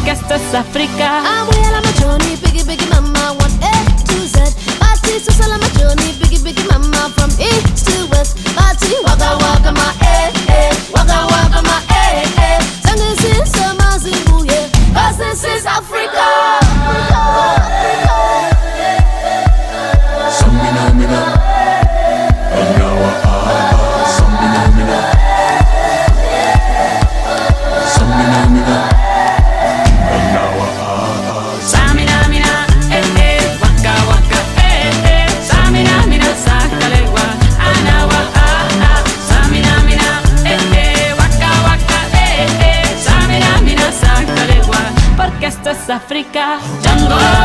porque esto es África. Voy a la machoni, biggie, biggie mama, 1A to Z. Party to sell my journey, biggie, biggie mama, from east to west. Party, waka waka my waka waka my Sangin sin sama zimbuye, 'cause this is Africa. Samina mina, Anawa Samina mina, Samina mina, Anawa Samina mina, waka waka, Samina mina, sakalegua, anawa Samina mina, waka waka, Samina mina, sakalegua, porque esto es África. Django.